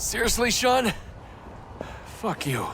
Seriously, Sean? Fuck you.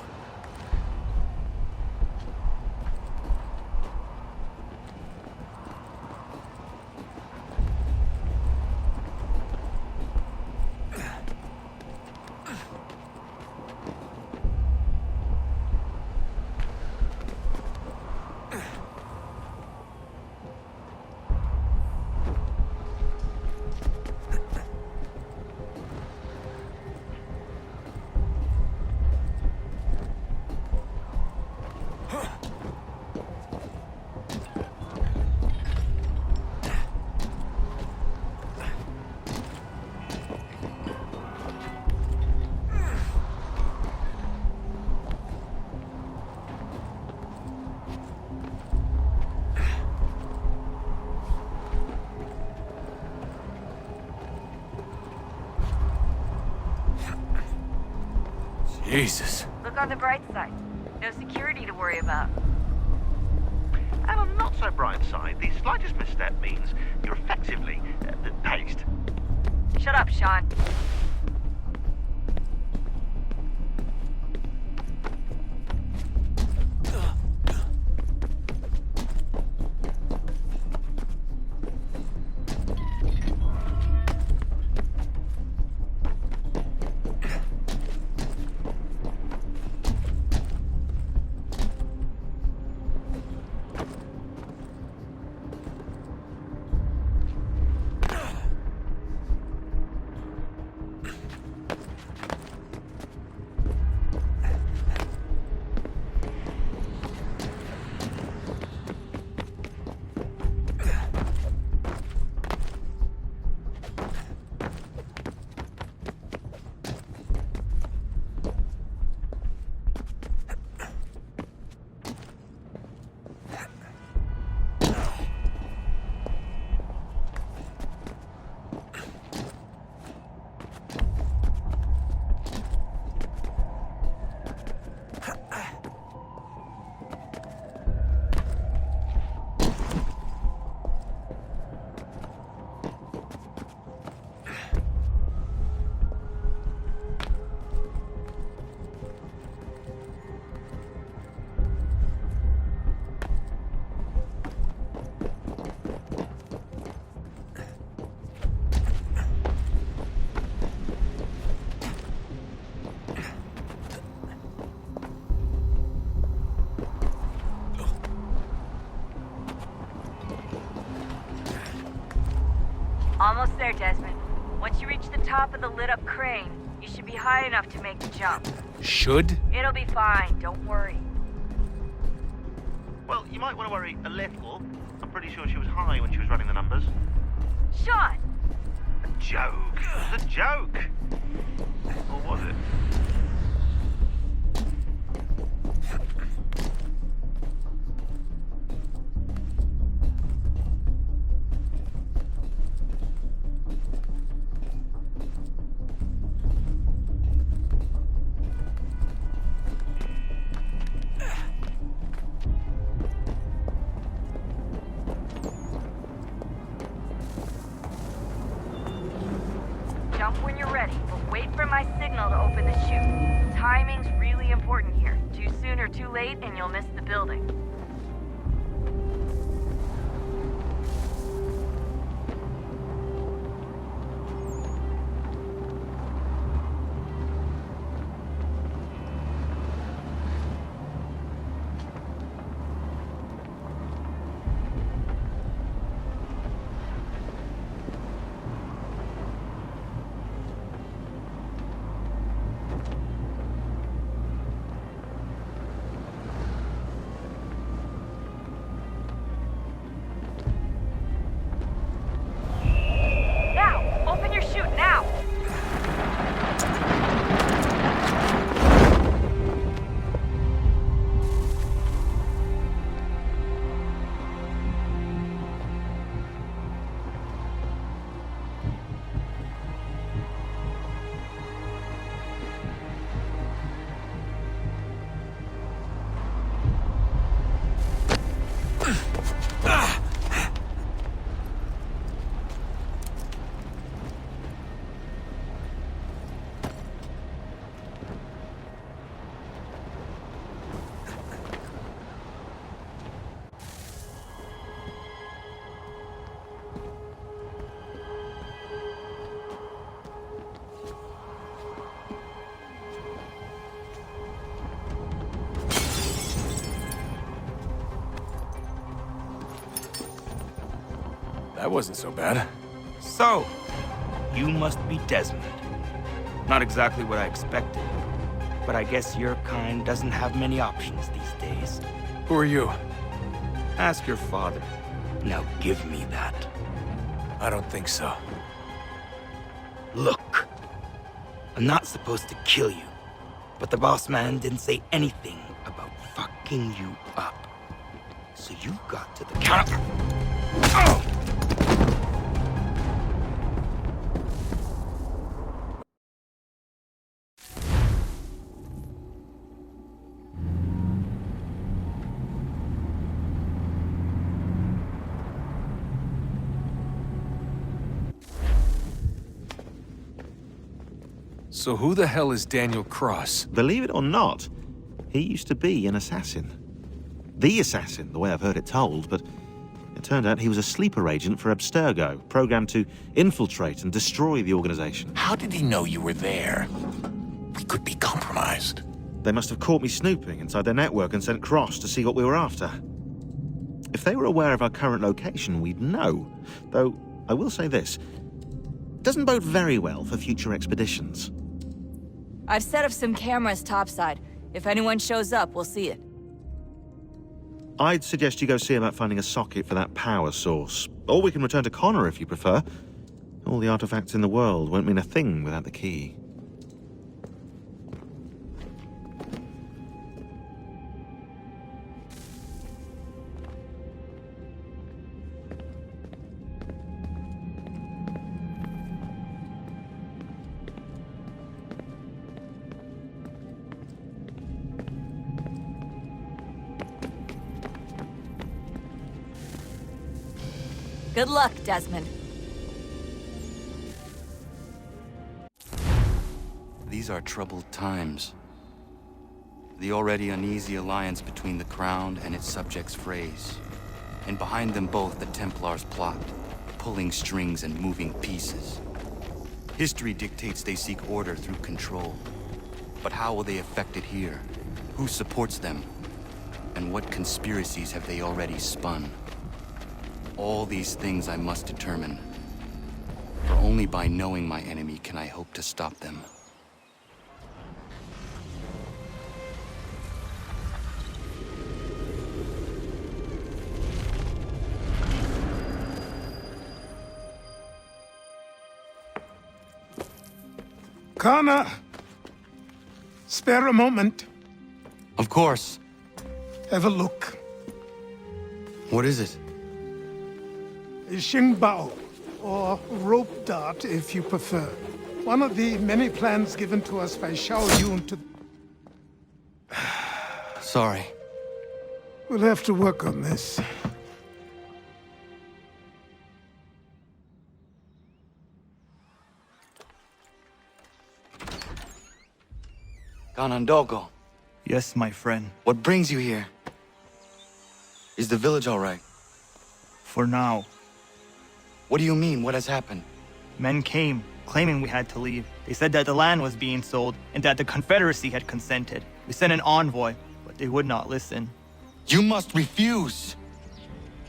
Jesus. Look on the bright side. No security to worry about. And on the not so bright side, the slightest misstep means you're effectively paced. Shut up, Sean. Almost there, Desmond. Once you reach the top of the lit-up crane, you should be high enough to make the jump. Should? It'll be fine, don't worry. Well, you might want to worry a little. I'm pretty sure she was high when she was running the numbers. Sean! A joke. It was a joke. Or was it? Jump when you're ready, but wait for my signal to open the chute. Timing's really important here. Too soon or too late, and you'll miss the building. That wasn't so bad. So, you must be Desmond. Not exactly what I expected, but I guess your kind doesn't have many options these days. Who are you? Ask your father. Now give me that. I don't think so. Look, I'm not supposed to kill you, but the boss man didn't say anything about fucking you up. So you got to the counter. Oh! So who the hell is Daniel Cross? Believe it or not, he used to be an assassin. The assassin, the way I've heard it told, but it turned out he was a sleeper agent for Abstergo, programmed to infiltrate and destroy the organization. How did he know you were there? We could be compromised. They must have caught me snooping inside their network and sent Cross to see what we were after. If they were aware of our current location, we'd know. Though, I will say this, it doesn't bode very well for future expeditions. I've set up some cameras topside. If anyone shows up, we'll see it. I'd suggest you go see about finding a socket for that power source. Or we can return to Connor if you prefer. All the artifacts in the world won't mean a thing without the key. Good luck, Desmond. These are troubled times. The already uneasy alliance between the Crown and its subjects frays. And behind them both the Templars plot, pulling strings and moving pieces. History dictates they seek order through control. But how will they affect it here? Who supports them? And what conspiracies have they already spun? All these things I must determine. For only by knowing my enemy can I hope to stop them. Connor! Spare a moment. Of course. Have a look. What is it? Xingbao, or rope dart if you prefer. One of the many plans given to us by Xiao Yun to... Sorry. We'll have to work on this. Ganondogo, Yes, my friend. what brings you here? Is the village all right? For now. What do you mean? What has happened? Men came, claiming we had to leave. They said that the land was being sold and that the Confederacy had consented. We sent an envoy, but they would not listen. You must refuse!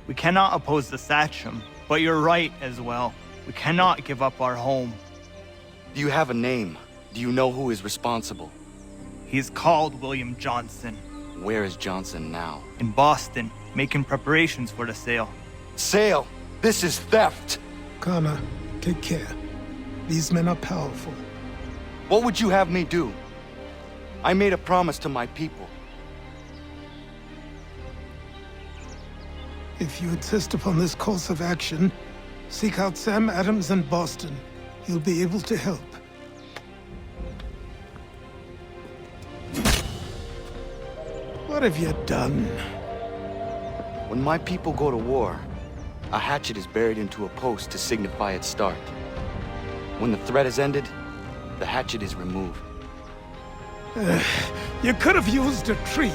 We cannot oppose the Sachem, but you're right as well. We cannot give up our home. Do you have a name? Do you know who is responsible? He's called William Johnson. Where is Johnson now? In Boston, making preparations for the sale. Sale! This is theft! Connor, take care. These men are powerful. What would you have me do? I made a promise to my people. If you insist upon this course of action, seek out Sam Adams in Boston. He'll be able to help. What have you done? When my people go to war, a hatchet is buried into a post to signify its start. When the threat is ended, the hatchet is removed. You could have used a tree.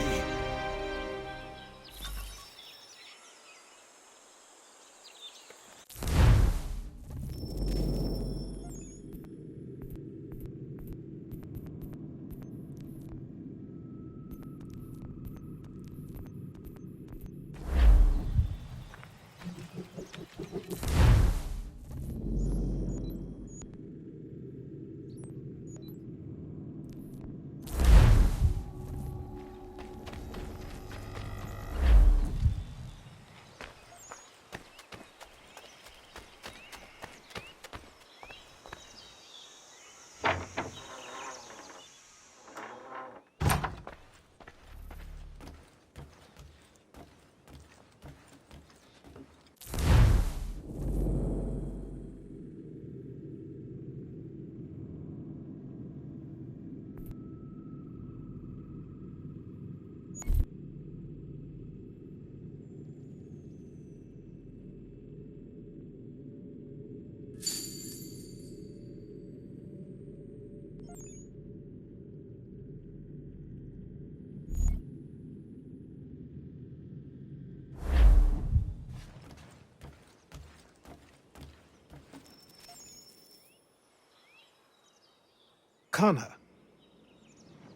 Connor.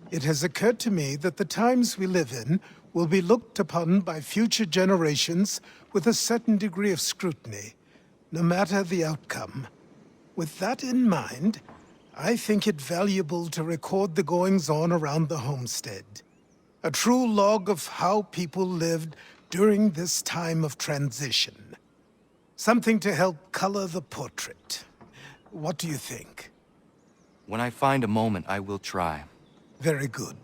It has occurred to me that the times we live in will be looked upon by future generations with a certain degree of scrutiny, no matter the outcome. With that in mind, I think it valuable to record the goings-on around the homestead. A true log of how people lived during this time of transition. Something to help color the portrait. What do you think? When I find a moment, I will try. Very good.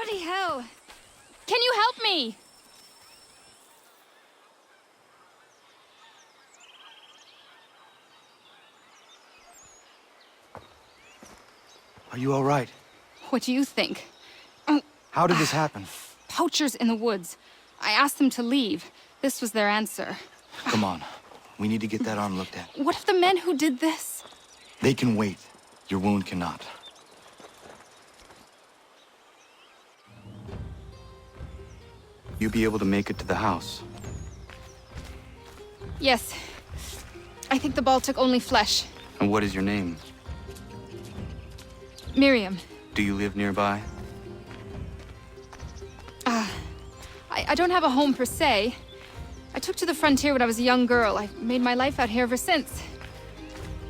Bloody hell! Can you help me? Are you all right? What do you think? How did this happen? Poachers in the woods. I asked them to leave. This was their answer. Come on. We need to get that arm looked at. What if the men who did this? They can wait. Your wound cannot. You be able to make it to the house? Yes. I think the ball took only flesh. And what is your name? Miriam. Do you live nearby? I don't have a home per se. I took to the frontier when I was a young girl. I've made my life out here ever since.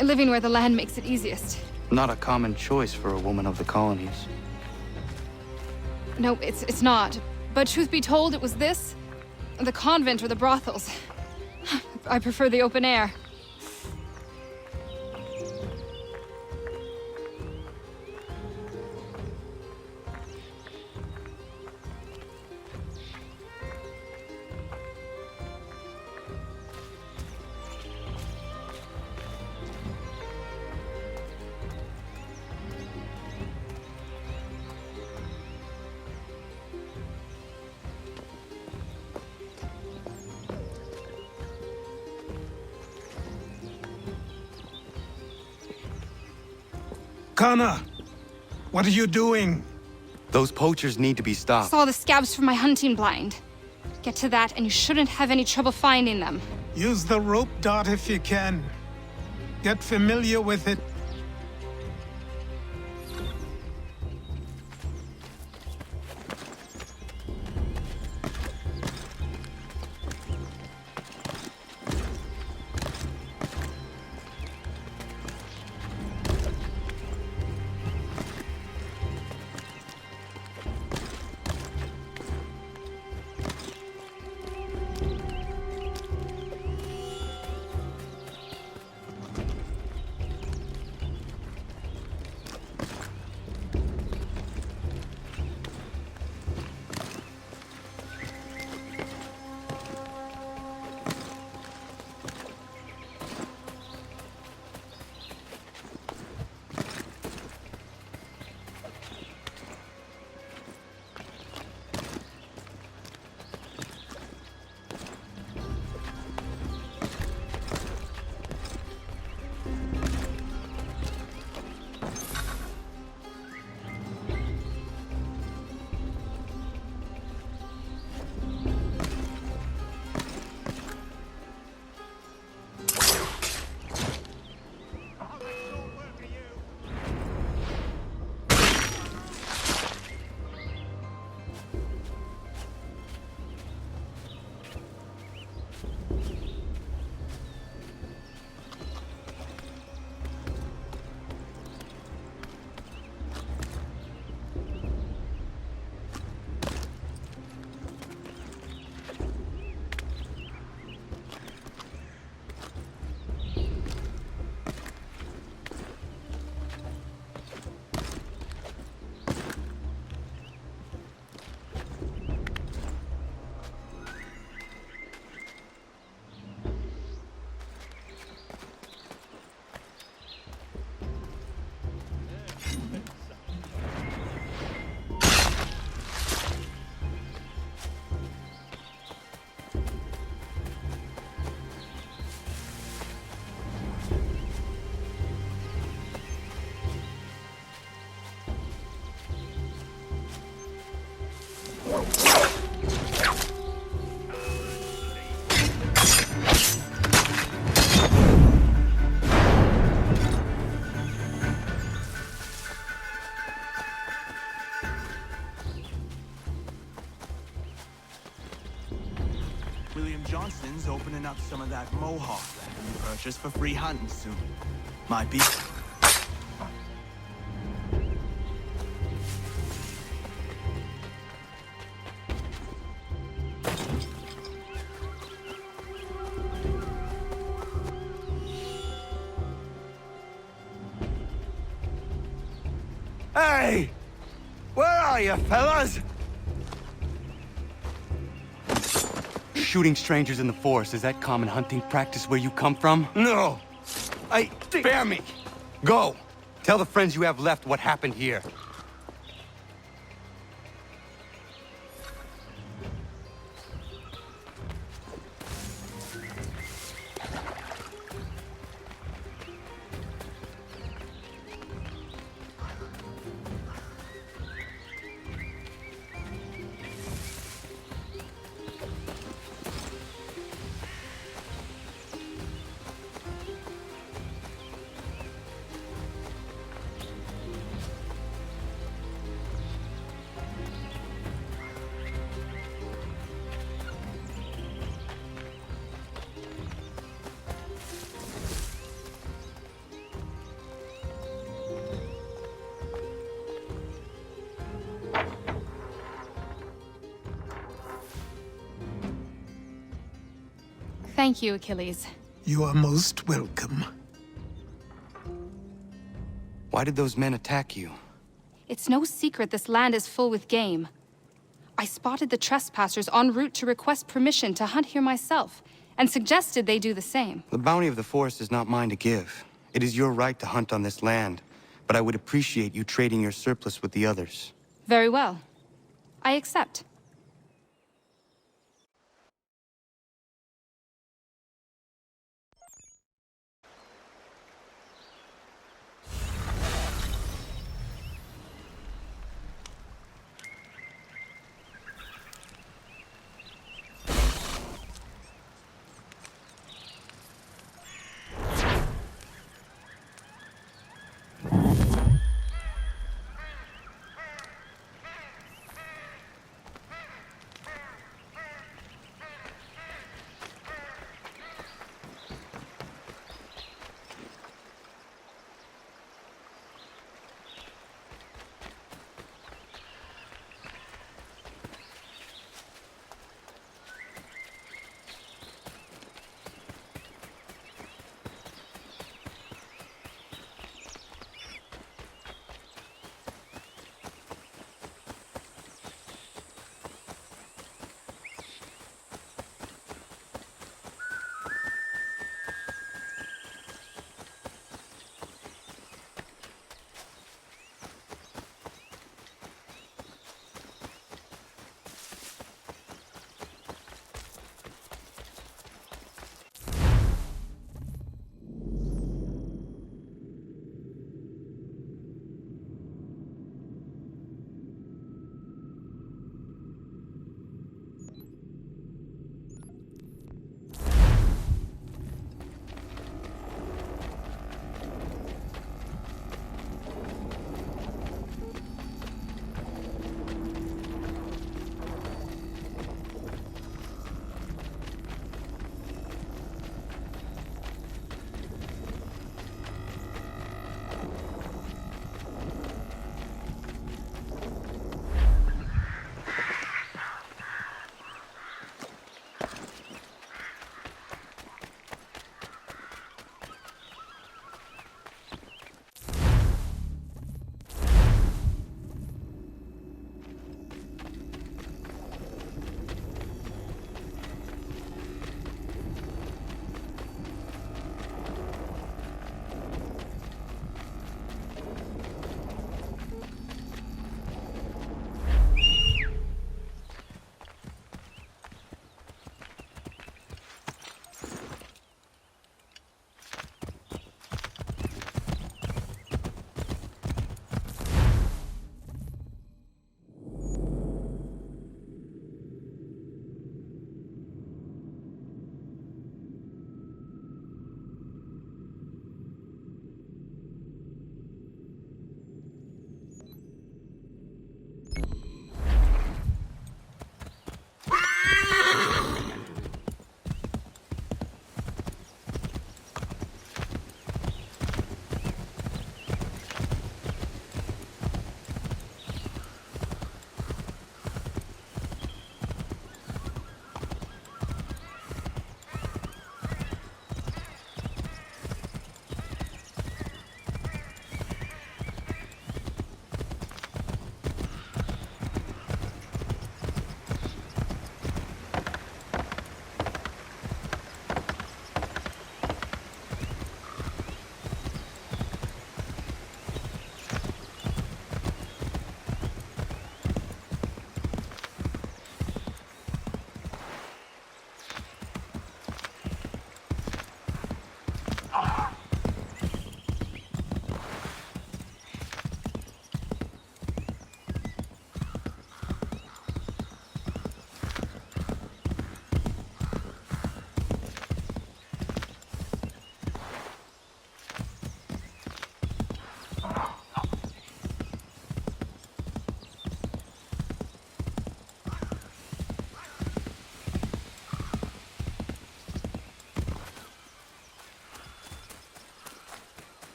Living where the land makes it easiest. Not a common choice for a woman of the colonies. No, it's not. But truth be told, it was this, the convent or the brothels. I prefer the open air. Connor, what are you doing? Those poachers need to be stopped. Saw the scabs from my hunting blind. Get to that, and you shouldn't have any trouble finding them. Use the rope dart if you can. Get familiar with it. Johnston's opening up some of that Mohawk land you purchased for free hunting soon. Might be... Hey! Where are you, fellas? Shooting strangers in the forest, is that common hunting practice where you come from? No! Spare me! Go! Tell the friends you have left what happened here. Thank you, Achilles. You are most welcome. Why did those men attack you? It's no secret this land is full with game. I spotted the trespassers en route to request permission to hunt here myself, and suggested they do the same. The bounty of the forest is not mine to give. It is your right to hunt on this land, but I would appreciate you trading your surplus with the others. Very well. I accept.